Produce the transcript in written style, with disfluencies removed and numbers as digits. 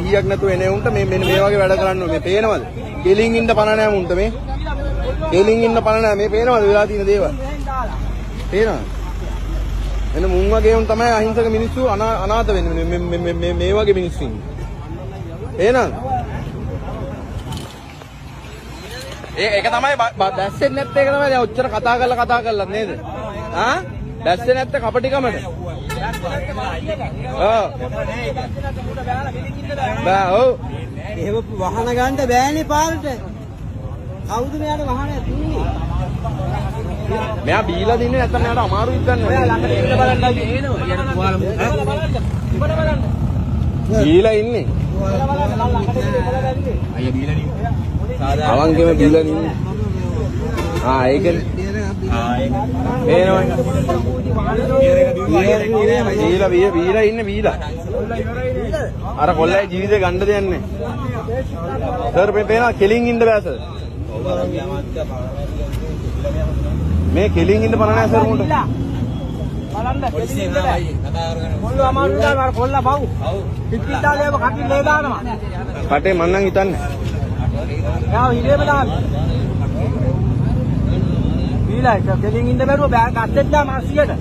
සිහියක් නැතුව එනේ උන්ට මේ මෙන්න මේ වගේ වැඩ කරන්න ඕනේ. මේ පේනවද? කෙලින් ඉන්න පණ නැහැ මුන්ට මේ. කෙලින් ඉන්න පණ නැහැ මේ පේනවද වෙලා තියෙන දේවල්? පේනවද? එන්න මුන් වගේ උන් තමයි අහිංසක මිනිස්සු අනාථ වෙන්නේ මේ වගේ මිනිස්සු ඉන්නේ. පේනවද? ඒක තමයි දැස්සෙන්නේ නැත්te එක තමයි දැන් ඔච්චර කතා කරලා නේද? ආ? දැස්සේ නැත්te කපටිකමට. බෑ ඔව්. එහෙම වහන ගන්න බෑනේ පාරට. කවුද මෙයාට වහන දුන්නේ? මෙයා බීලා දින්නේ නැත්නම් මෙයාට අමාරුයි ගන්න. ඔයා ළඟට එන්න බලන්න බලන්න. බීලා ඉන්නේ. අයියා බීලා නේ. අවංගෙම බීලා ඉන්නේ. ඒකනේ. බීලා ඉන්නේ බීලා. අර කොල්ලයි ජීවිතේ ගන්න දෙයක් නැහැ. සර් මේ පේනවා කෙලින් ඉන්න බෑ සර්. මේ කෙලින් ඉන්න පණ නැහැ සර් මුන්ට. බලන්න කෙලින් ඉන්න බෑ. කොල්ල අමාරුයි අර කොල්ල පව්. පිටිතාලේම කටින් ලේ දානවා. කටේ මන් නම් හිතන්නේ. යාව හිලේම දාන්න. බීලා කෙලින් ඉන්න බැරුව බෑග් අද්දෙත් දාම 100ට.